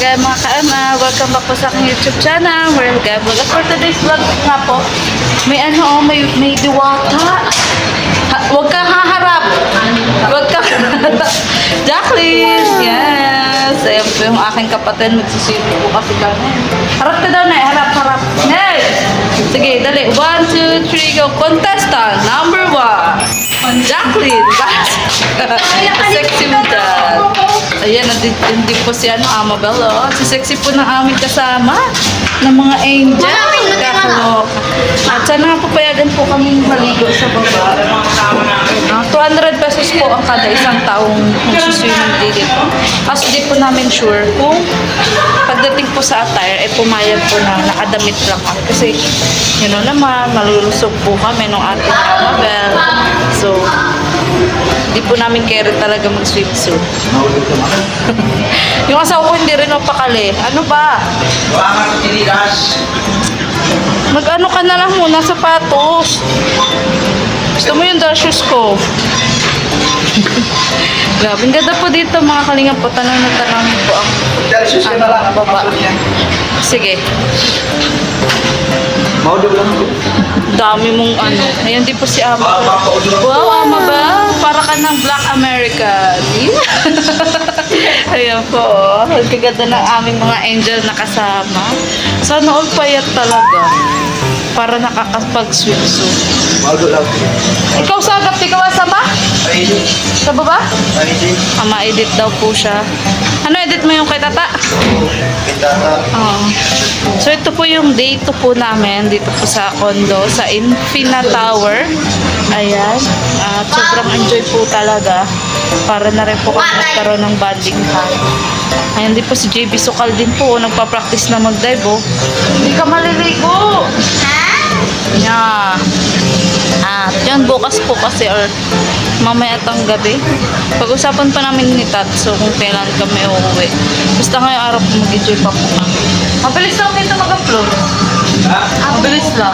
again mga ka-ama, welcome back po sa aking YouTube channel. We're again vlog. For today's vlog nga po, may may diwata. Huwag kang haharap. Huwag kang Jacqueline! Yes! Ayan po yung aking kapatid. Magsisito po kasi kami. Harap ka daw na eh. Harap. Next! Sige, dali. 1, 2, 3, go. Contestant number 1. Jacqueline. Sexy mo dyan. Ayan, hindi po si Amabel, oh. Si sexy po ng aming kasama ng mga angel. Kakalok. At sana papayagan po kami maligo sa baba. 200 pesos po ang kada isang taong magsuswimming day dito. Kasi di po namin sure kung pagdating po sa attire, pumayag po na nakadamit lang kami. Kasi, yun naman, malulusog po kami ng ating Amabel. So, di po namin carry talaga mag-swimsuit. Yung asawa ko hindi rin mapakali. Ano ba? Mag-ano ka na lang muna, sapatos. Gusto mo yung shoes ko? Grabe, ang ganda po dito mga kalingap po. Tanong na tanong po ang baba. Sige. Maudog lang po. Dami mong ano. Ayan din po si Ama. Wow, Ama ba? Para ka ng Black American. Ayan po. Ang kaganda ng aming mga angel na kasama. Sana all payat talaga. Para nakakapag-swimsuit. Maudog lang po. Ikaw sagap, ikaw asama? Paedit. Sa baba? Paedit. Ma-edit daw po siya. Ano edit mo yung kay tata? Kitata. Oo. So ito po yung day 2 po namin dito po sa condo sa Infina Tower. Ayan. At sobrang enjoy po talaga. Para na rin po kami nagkaroon ng bonding time. Ayan din po si JB Sukal din po. Nagpa-practice na mag-dive, oh. Hindi ka maliligo. Yeah. At yun, bukas po kasi or mamaya atang gabi. Pag-usapan pa namin ni Tatso kung kailan kami uuwi. Basta ngayong araw po mag-enjoy pa po kami. Mabilis lang dito mag-upload. Mabilis lang.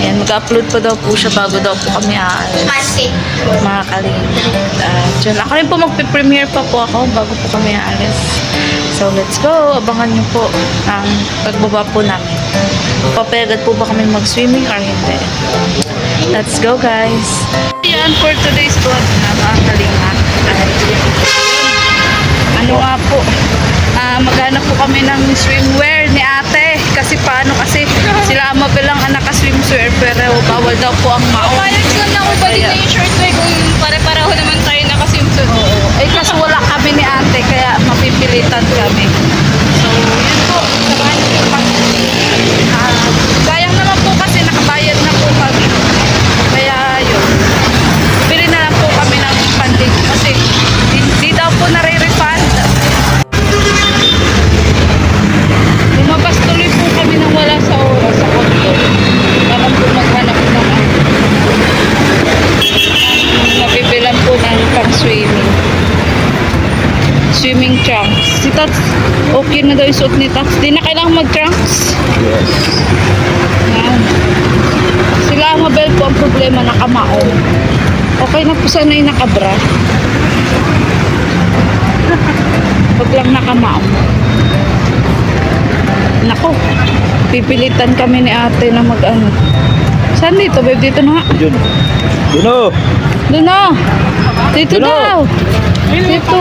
Yan, mag-upload pa daw po siya bago daw po kami aalis. Mga kalingap. At yun, ako rin po magpe-premiere pa po ako bago po kami aalis. So, let's go. Abangan niyo po ang pagbaba po namin. Papayagan po ba kami mag-swimming or hindi? Let's go, guys. Yan, for today's vlog na mga kalingap. Ano nga po, maghanap po kami ng swimwear ni ate. Kasi paano kasi sila Amabel lang ang naka-swimwear pero bawal daw po ang maong. Parang lang na ako ba din na yung short wear kung pare-pareho naman tayo nakaswimsuit. Oo. Eh kasi wala kami ni ate kaya mapipilitan kami. So, yun po. Samahan niyo po kami. Sayang naman po kasi nakabayad na po kami. Kaya yun. Bili na lang po kami ng panding kasi hindi daw po nare-refund. Lumabas tuloy po kami nang wala sa oras sa kondo. Para po maghanap ng mabibilan po ng pang-swimming. Swimming trunks. Si Tats, okay na daw yung suot ni Tats. Di na kailangan mag-trunks. Yes. Yan. Sila Amabel po ang problema, nakamaong. Okay na po sana yung nakabra. Pag lang nakamaong. Nako, pipilitan kami ni ate na mag-ano. Saan dito, babe? Dito na nga. Jun. Juno. Doon na. Dito Hello. daw. Dito.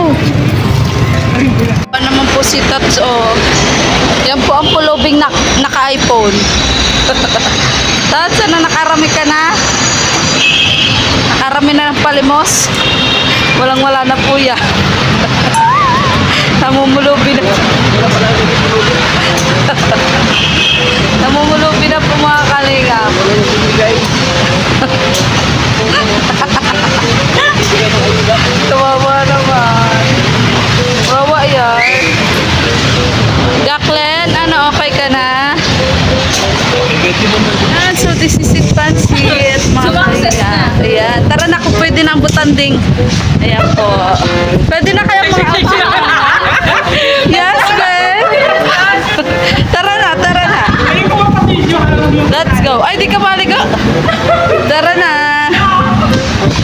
Ano naman po si Tats, oh. Yan po ang pulobing naka-iPhone. Tats, ano, nakarami ka na? Nakarami na ng palimos? Walang-wala na po yan. Namumulubi na. Namumulubi na po mga kalingap. Kawawa naman. Kawawa yan. Jacqueline, ano, okay ka na? So this is it, Pansit. Sumakses na. Ayan. Tara na kung pwede na ang butanding. Ayan po. Pwede na kaya mga Yes, babe. Tara na. Let's go. Ay, di ka maligo. Tara na.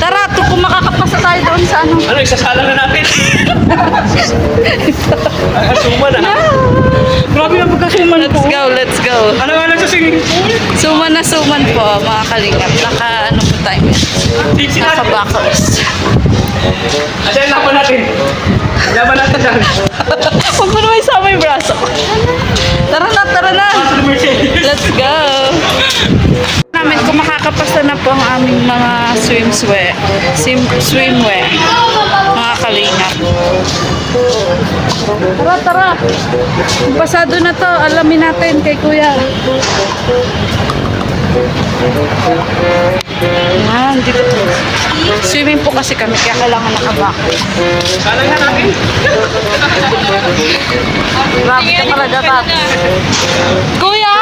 Tara, kung makakapasa tayo doon sa ano. Ano, isasala na natin. Suman po, mga kalingap. Ano po tayo? Naka-buckles. Asan yung laban natin? Laban natin dyan. Huwag mo naman isama yung braso. Tara na. Let's go. Namin kung makakapasa na po ang aming mga swimwear. Mga kalingap. Tara. Pasado na to. Alamin natin kay kuya. Yan, dito po. Swimming po kasi kami, kaya kailangan nakabako. Kala nga natin. Grabe ka talaga, Tat. Kuya,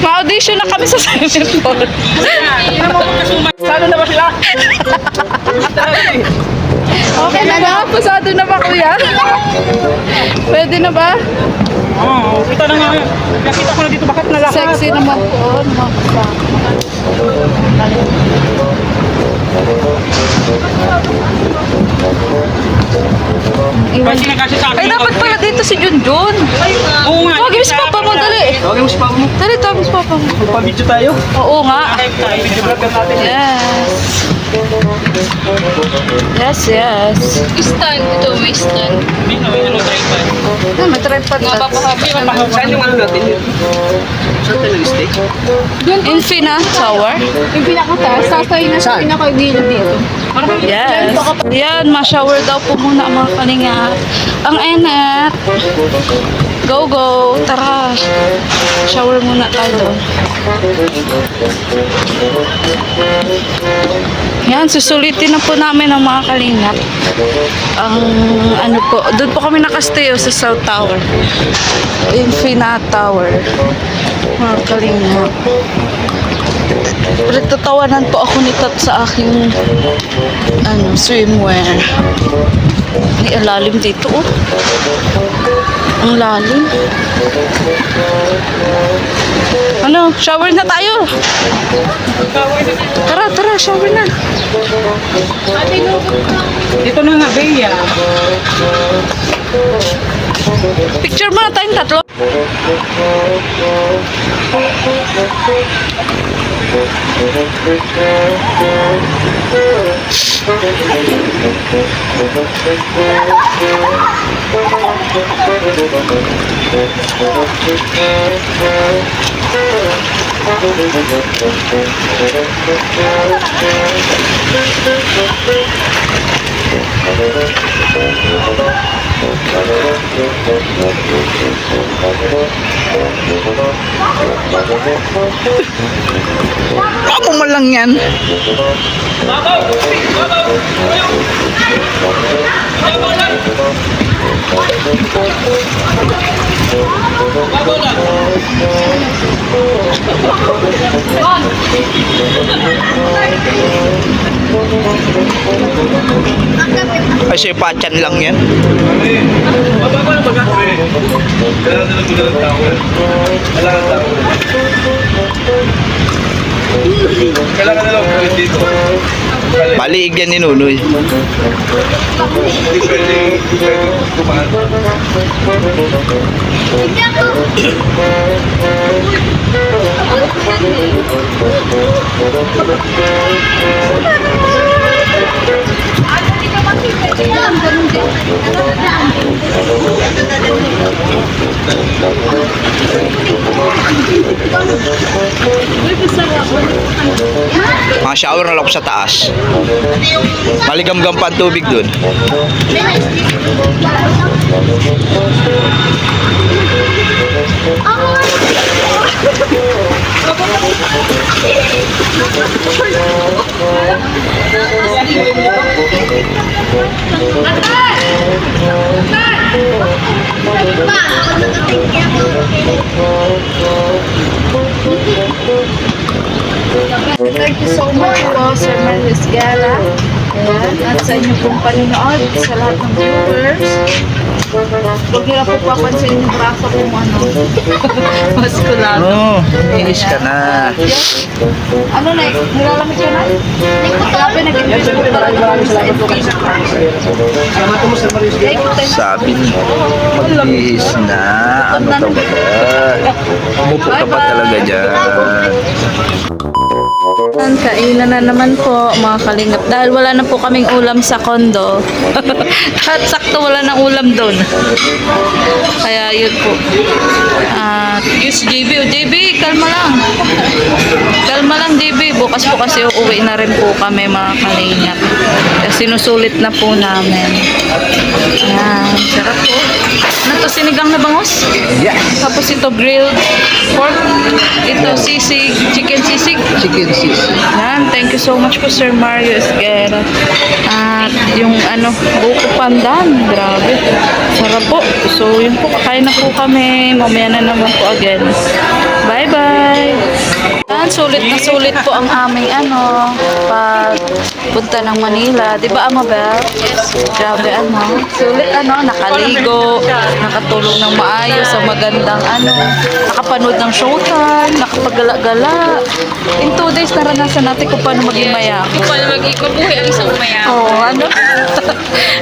ma-audition na kami sa swimming pool. Saan na ba sila? Okay na ba? Pasado na ba, kuya? Pwede na ba? Oo, kita na nga. Nakita ko na dito bakit na lahat. Sexy naman po. Naman po. Iwan. Kasi nagkasya sa akin. Ay, dapat pala dito si Junjun. Oo nga. Tawagin mo si Papa mo, dali. Tawagin mo si Papa mo. Dali, tawagin mo si Papa mo. Magpa-video tayo. Oo nga. Video vlog natin. Yes. Stand. Ito, may stand. Tripod. May tripod na. Mapapahabi. Saan yung ano natin yun? Saan tayo nag-stay? Infina Tower. Yung pinakataas, sasay na siya pinaka-gilid dito. Yes. Yan, ma-shower daw po muna ang mga kalinga. Ang enet. Go. Tara. Shower muna tayo doon. Yan, susulitin na po namin ang mga kalingap. Ang ano po, doon po kami nakastay sa South Tower. Infina Tower. Mga kalingap. Nagtatawanan po ako ni Tat sa aking swimwear. May alalim dito, oh. Ang lalim. Ano, shower na tayo. Tara, shower na. Dito na nga, Bea. Picture muna tayong tatlo. Ako mo lang yan. Kasi patyan lang yan. Kailangan na lang ulit dito. Maliig yan ni Nunoy. Hindi pwede kumaan. Mga shower na lang ako sa taas. Maligamgam pa ang tubig dun. Thank you so much po, Sir Melis Gala. Ayan, at sa inyo pong paninood, sa lahat ng viewers. Huwag nila po papansin yung braso kung ano. Muskulado. Ano? Inis ka na. Ano na, nilalamig ka na? Grabe, nag-invest po talaga kami sa education. Sabi ni mag-ihis na. Ano ka ba? Umupo ka pa talaga dyan. Kainan na naman po mga kalingap dahil wala na po kaming ulam sa kondo. At sakto wala nang ulam doon. Kaya yun po. Yes, JB. O JB, kalma lang. Kalma lang JB. Bukas po kasi uuwi na rin po kami mga kalingap. Sinusulit na po namin. Yan. Sarap po. Ano to, sinigang na bangus? Yes! Tapos ito grilled pork. Ito sisig, chicken sisig. Chicken sisig. Yan, thank you so much po Sir Mario Esguera. At yung ano, buko pandan, grabe. Sarap po. So yun po, kakain na po kami. Mamaya na naman po again. Bye-bye! Yan, sulit na sulit po ang aming ano, pag punta ng Manila. Di ba, Amabel? Grabe ano. Sulit ano, nakaligo, nakatulog ng maayos sa magandang ano, nakapanood ng showtime, nakapagala-gala. In 2 days, naranasan natin kung paano maging mayaman. Kung paano mag-ikabuhi ang isang mayaman. Oo, ano?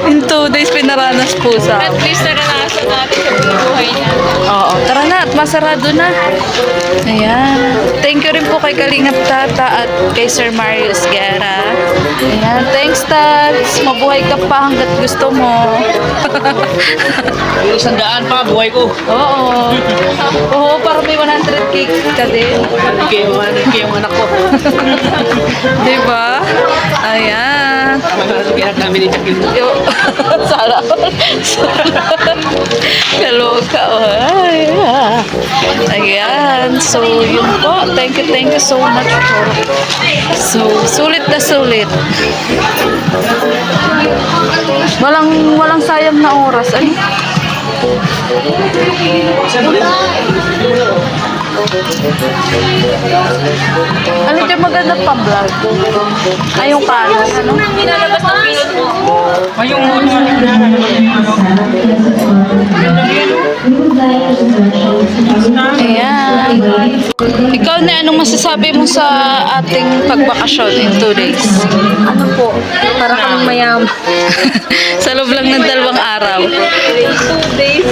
In 2 days, pinaranas po sa At least naranasan natin sa buhay natin. Oo, tara na at masarado na. Ayan. Thank you rin po kay Kalingap Tata at kay Sir Mario Esguera. Ayan. Thanks, Tats. Mabuhay ka pa hanggat gusto mo. Yung 100 pa, buhay ko. Oo. Oo, para may 100k ka din. Kaya yung anak ko. Diba? Ayan. Kaya namin ni Jacqueline. Yo, sana. Kaloka. Ay, ayan. So, yun po. Thank you so much po. So, sulit na sulit. Walang sayang na oras. Ano? Ano dyan maganda pang vlog? Ay, yung kanan, ano? Pinalabas ng pilot mo. Ayan. Ikaw na, anong masasabi mo sa ating pagbakasyon in 2 days? Ano po? Para kang mayaman. Sa loob lang ng 2 araw. 2 days.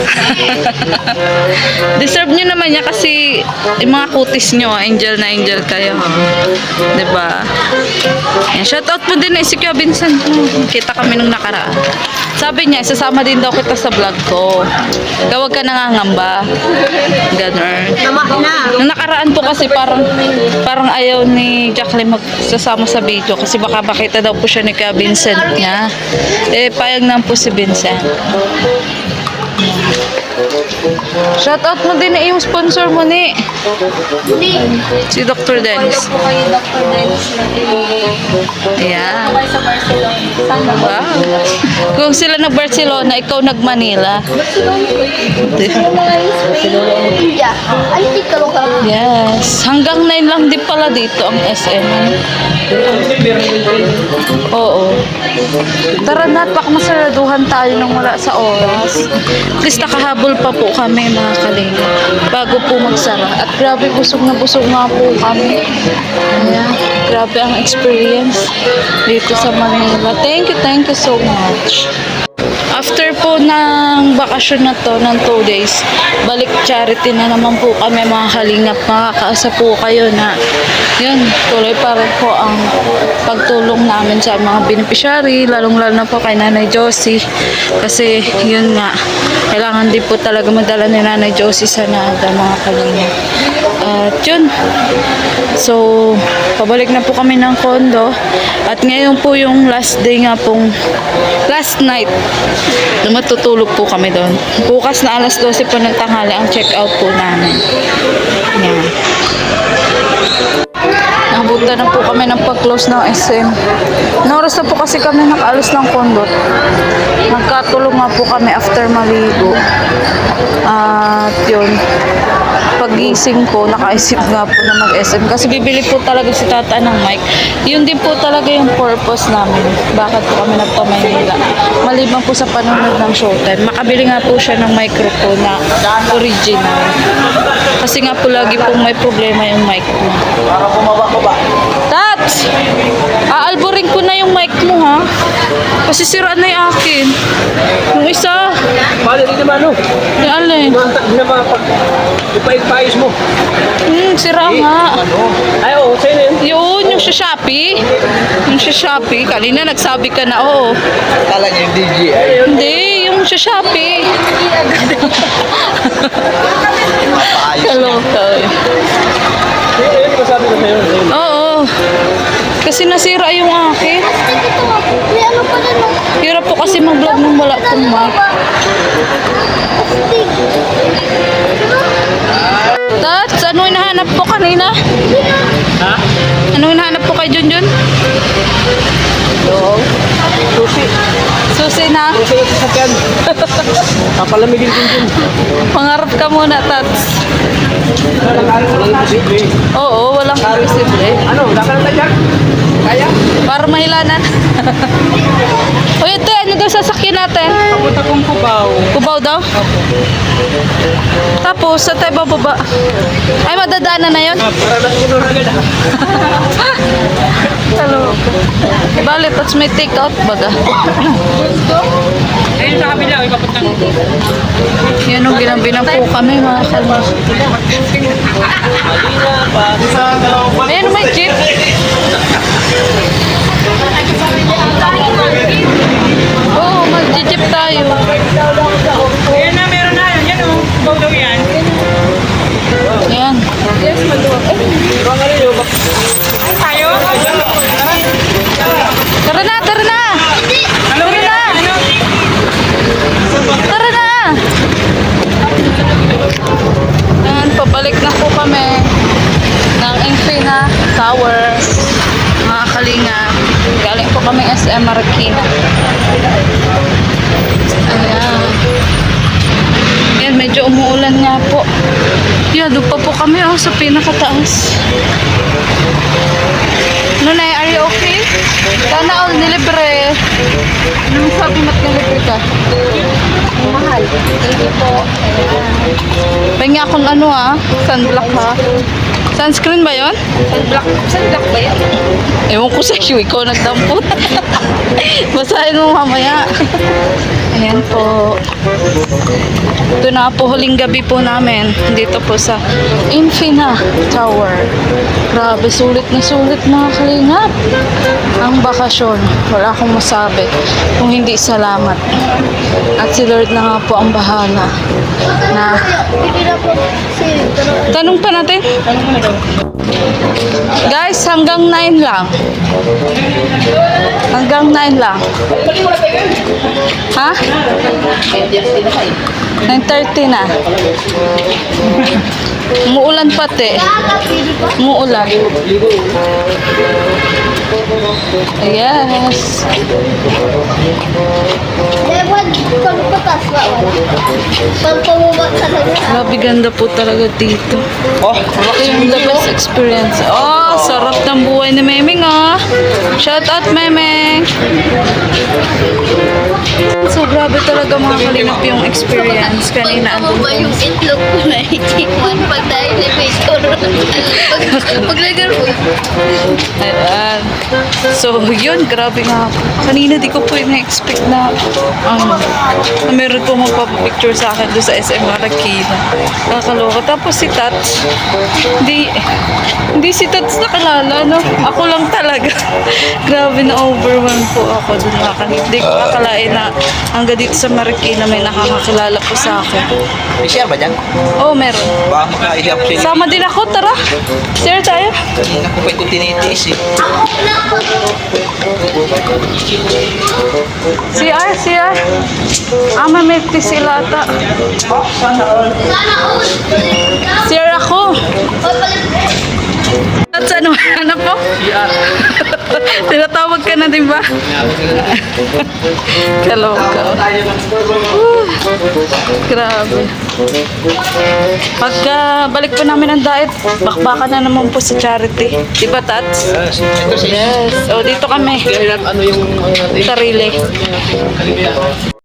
Deserve nyo naman niya kasi yung mga kutis nyo, angel na angel kayo. Diba? Yan, shoutout mo din si Kuya Vincent. Kita kami nung nakaraan. Sabi niya, isasama din daw kita sa vlog ko. Kaya huwag ka nangangamba. Ganon. Nung nakaraan po kasi parang ayaw ni Jacqueline magsasama sa video kasi baka makita daw po siya ni Kuya Vincent niya. Eh, payag naman po si Vincent. Shoutout mo din yung sponsor mo ni si Dr. Dennis. Po kayo, Dr. Dennis. Ayan. Kayo sa Barcelona. Sana ba? Wow. Kung sila nag-Barcelona, ikaw nag-Manila. India. Ay, tika ka. Yes. Hanggang 9 lang din pala dito ang SM. Oo. Tara na, baka masaraduhan tayo nang wala sa oras. At least nakahabol pa po kami mga kalinga bago po magsara. At grabe, busog na busog nga po kami. Ayan. Grabe ang experience dito sa Manila. Thank you so much. After po ng bakasyon na to, ng 2 days, balik charity na naman po kami mga kalingap. Makakaasa po kayo na yun, tuloy pa rin po ang pagtulong namin sa mga beneficiary, lalong-lalo na po kay Nanay Josie. Kasi yun nga, kailangan din po talaga madala ni Nanay Josie sa NADA mga kalingap. At yun, so pabalik na po kami ng kondo. At ngayon po yung last day nga pong, last night, na matutulog po kami doon. Bukas na alas 12 po ng tanghali ang check-out po namin. Yan. Nabuta na po kami ng pag-close ng SM. Noras na po kasi kami nakaalis ng kondo. Nagkatulong nga po kami after maligo. At yun. pagising ko, nakaisip nga po na mag-SM. Kasi bibili po talaga si tata ng mic. Yun din po talaga yung purpose namin. Bakit po kami nagpa-Maynila. Maliban po sa panonood ng Showtime. Makabili nga po siya ng microphone na original. Kasi nga po lagi pong may problema yung mic mo. Para bumaba-baba. Tats! Aalburin ko na yung mic mo, ha? Kasi siraan na yung akin. Yung isa. Bali rin naman, no? Yung alin. Hindi naman pag ipaayos mo. Sira nga. Ay, oo, sa'yo na yun. Yun, yung sa Shopee. Yung sa Shopee. Kanina nagsabi ka na, oo. Kala niya yung DJI. Hindi, yung sa Shopee. Paayos niya. Kaloka. Yun, di ba sabi ko sa'yo? Oo. Kasi nasira yung akin. May ano pa rin mo? Hirap po kasi mag-vlog nung wala pong mic. Tats, ano hinahanap po kanina? Ha? Ano hinahanap po kay Junjun? Susi. Susi na. Susi yung sasakyan. Papalamigin din dun. Pangarap ka muna, Tats. Walang imposible. Oo, walang imposible. Ano, wala ka na tayo? Kaya? Para mahilanan. O ito, ano daw sasakyan natin? Papunta kong Cubao. Kubaw daw? Tapos, sa tayo bababa. Ay, madadaanan na yun? Para nasuno na agad. Hello. Bale, Tats, may take out baga. Ayun sa kabila, ipapunta ko. Yan ang ginambinan po kami, mga kalmas. Ayan, may jeep. Oo, mag-jeep tayo. Ayan na, meron na. Yan o. Cubao daw yan. Ayan. Tayo? Tara na, tara na! Ano yan? Tara na! Ayan, pabalik na po kami ng Infina Tower. Mga kalinga. Galing po kami SM Marikina. Ayan. Ayan, medyo umuulan nga po. Yan, doon pa po kami sa pinakataas. Nunay, are you okay? Sana all nilibre. Anong sabi mat nilibre ka? Mahal. Hindi po. Pahinga akong sunblock ha. Sunscreen ba yon? Sunblock ba yan? Ewan ko sa iyo, ikaw nagdampot. Basahin mo mamaya. Ayan po. Ito na po huling gabi po namin. Dito po sa Infina Tower. Grabe, sulit na sulit mga kalingap. Ang bakasyon. Wala akong masabi kung hindi salamat. At si Lord na nga po ang bahala. Na tanong pa natin. Guys, hanggang 9 lang. Hanggang 9 lang. Ha? 9:30 na. Umuulan pati. Umuulan. Yes. Ewan, pagpatas ba? Pagpababa talaga. Grabe ganda po talaga dito. Ito yung the best experience. Oh, sarap ng buhay ni Memeng Shout out Memeng. So grabe talaga mga kalingap yung experience kanina. Pagpababa yung itlog ko na itikman pag dahil elevator. Paglagar mo. Ayan. So, yun, grabe nga. Kanina di ko po na-expect na na meron po magpapapicture sa akin doon sa SM Marikina. Nakakaloka. Tapos si Tats, hindi si Tats nakalala, no? Ako lang talaga. Grabe na overwhelmed po ako doon mga kanina. Hindi ko akalain na hanggang dito sa Marikina may nakakakilala po sa akin. May share ba dyan? Oh, meron. Baka makaihap siya. Sama din ako, tara. Share tayo. Kanina ko pa ito tinitiis eh. CR. Ama may sila ata. Sana all. CR ako. Papalit. At ano po? Tinatawag ka na, di ba? Kaloka. Grabe. Pagka balik po namin ng diet, bakbakan na naman po sa charity. Di ba, Tats? Ito sa Yes. O, dito kami. ano yung Sarili. Kalimihan.